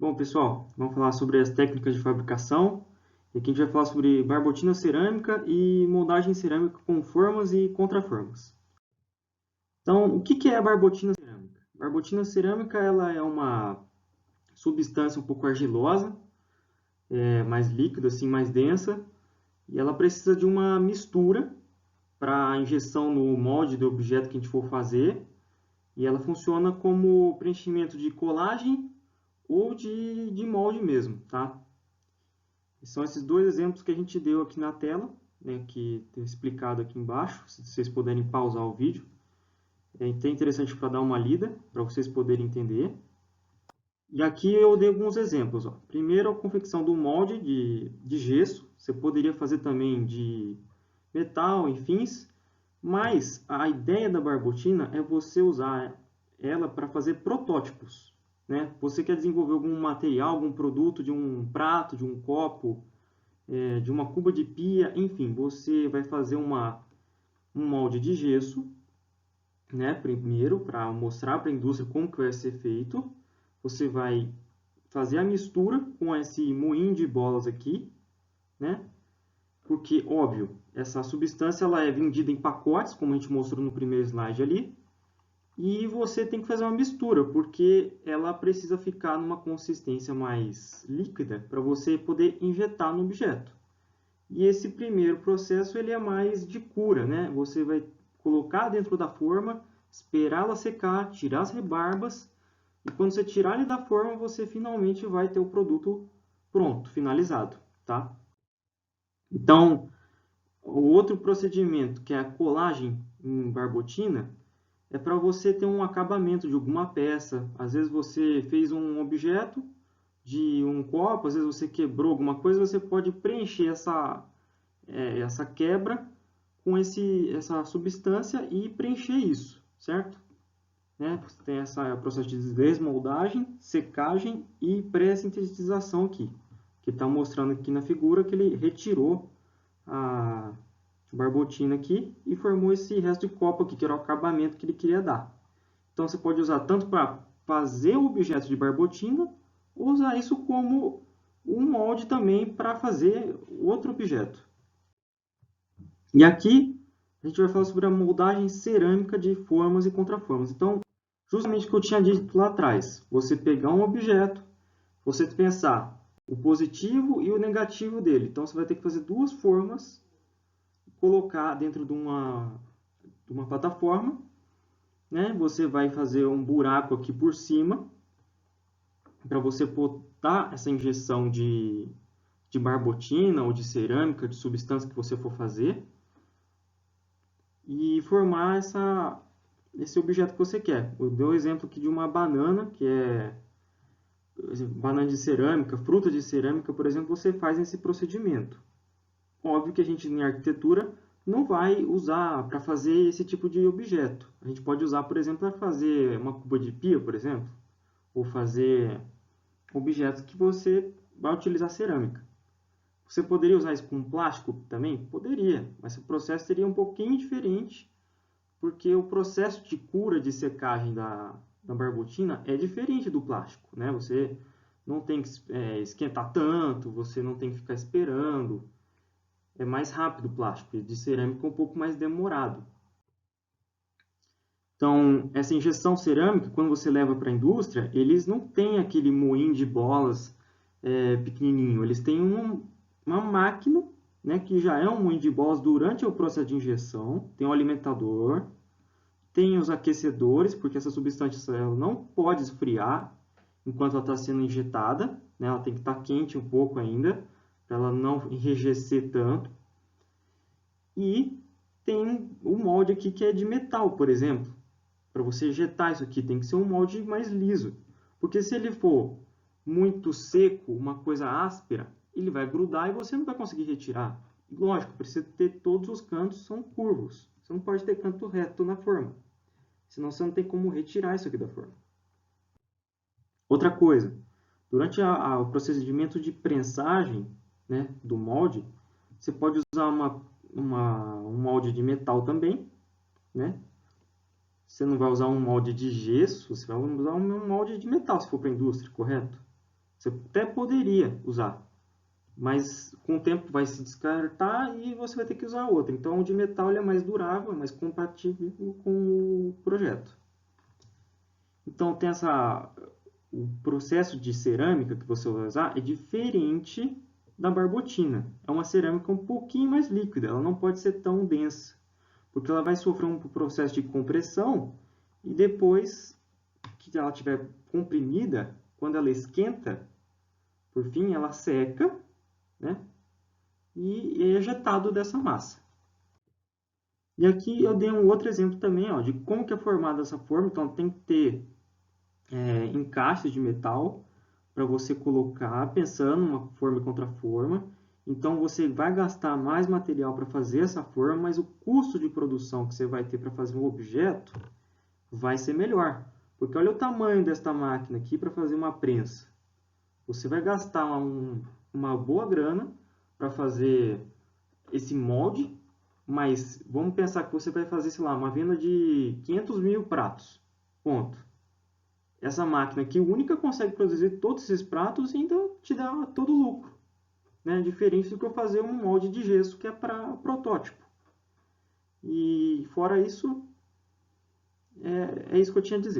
Bom, pessoal, vamos falar sobre as técnicas de fabricação. E aqui a gente vai falar sobre barbotina cerâmica e moldagem cerâmica com formas e contraformas. Então, o que é a barbotina cerâmica? Barbotina cerâmica ela é uma substância um pouco argilosa, mais líquida, assim, mais densa, e ela precisa de uma mistura para injeção no molde do objeto que a gente for fazer, e ela funciona como preenchimento de colagem ou de molde mesmo, tá? São esses dois exemplos que a gente deu aqui na tela, né, que tem explicado aqui embaixo, se vocês puderem pausar o vídeo. É até interessante para dar uma lida, para vocês poderem entender. E aqui eu dei alguns exemplos. Ó. Primeiro, a confecção do molde de gesso. Você poderia fazer também de metal, enfim. Mas a ideia da barbotina é você usar ela para fazer protótipos. Né? Você quer desenvolver algum material, algum produto de um prato, de um copo, de uma cuba de pia, enfim, você vai fazer um molde de gesso, né, primeiro, para mostrar para a indústria como que vai ser feito. Você vai fazer a mistura com esse moinho de bolas aqui, né, porque, óbvio, essa substância ela é vendida em pacotes, como a gente mostrou no primeiro slide ali, e você tem que fazer uma mistura, porque ela precisa ficar numa consistência mais líquida para você poder injetar no objeto. E esse primeiro processo ele é mais de cura, né? Você vai colocar dentro da forma, esperar ela secar, tirar as rebarbas, e quando você tirar ele da forma, você finalmente vai ter o produto pronto, finalizado, tá? Então, o outro procedimento, que é a colagem em barbotina, é para você ter um acabamento de alguma peça. Às vezes você fez um objeto de um copo, às vezes você quebrou alguma coisa, você pode preencher essa quebra com essa substância e preencher isso, certo? Né? Você tem esse processo de desmoldagem, secagem e pré-sintetização aqui, que está mostrando aqui na figura que ele retirou a barbotina aqui e formou esse resto de copo aqui, que era o acabamento que ele queria dar. Então você pode usar tanto para fazer o objeto de barbotina, ou usar isso como um molde também para fazer outro objeto. E aqui a gente vai falar sobre a moldagem cerâmica de formas e contraformas. Então, justamente o que eu tinha dito lá atrás, você pegar um objeto, você pensar o positivo e o negativo dele. Então, você vai ter que fazer duas formas, colocar dentro de uma plataforma, né? Você vai fazer um buraco aqui por cima, para você botar essa injeção de barbotina ou de cerâmica, de substância que você for fazer, e formar esse objeto que você quer. Eu dei o exemplo aqui de uma banana, que é banana de cerâmica, fruta de cerâmica, por exemplo, você faz esse procedimento. Óbvio que a gente, em arquitetura, não vai usar para fazer esse tipo de objeto. A gente pode usar, por exemplo, para fazer uma cuba de pia, por exemplo, ou fazer objetos que você vai utilizar cerâmica. Você poderia usar isso com plástico também? Poderia, mas o processo seria um pouquinho diferente, porque o processo de cura de secagem da barbotina é diferente do plástico, né? Você não tem que esquentar tanto, você não tem que ficar esperando. É mais rápido o plástico, e de cerâmica é um pouco mais demorado. Então, essa injeção cerâmica, quando você leva para a indústria, eles não têm aquele moinho de bolas pequenininho. Eles têm uma máquina, né, que já é um moinho de bolas durante o processo de injeção. Tem o alimentador, tem os aquecedores, porque essa substância ela não pode esfriar enquanto ela está sendo injetada. Né? Ela tem que estar quente um pouco ainda, para ela não enrijecer tanto. E tem o molde aqui que é de metal, por exemplo. Para você injetar isso aqui, tem que ser um molde mais liso. Porque se ele for muito seco, uma coisa áspera, ele vai grudar e você não vai conseguir retirar. Lógico, precisa ter todos os cantos são curvos. Você não pode ter canto reto na forma. Senão você não tem como retirar isso aqui da forma. Outra coisa, durante o procedimento de prensagem, né, do molde, você pode usar um molde de metal também, né? Você não vai usar um molde de gesso, você vai usar um molde de metal se for para a indústria, correto? Você até poderia usar, mas com o tempo vai se descartar e você vai ter que usar outra. Então, o de metal ele é mais durável, é mais compatível com o projeto. Então, o processo de cerâmica que você vai usar é diferente da barbotina. É uma cerâmica um pouquinho mais líquida, ela não pode ser tão densa, porque ela vai sofrer um processo de compressão e depois que ela estiver comprimida, quando ela esquenta, por fim, ela seca, né? E é ejetado dessa massa. E aqui eu dei um outro exemplo também, ó, de como que é formada essa forma. Então, tem que ter encaixes de metal para você colocar, pensando numa forma e contraforma. Então, você vai gastar mais material para fazer essa forma, mas o custo de produção que você vai ter para fazer um objeto vai ser melhor. Porque olha o tamanho desta máquina aqui para fazer uma prensa. Você vai gastar uma boa grana para fazer esse molde, mas vamos pensar que você vai fazer, sei lá, uma venda de 500 mil pratos. Ponto. Essa máquina aqui única consegue produzir todos esses pratos e ainda te dá todo o lucro. Né? Diferente do que eu fazer um molde de gesso que é para protótipo. E fora isso, é isso que eu tinha a dizer.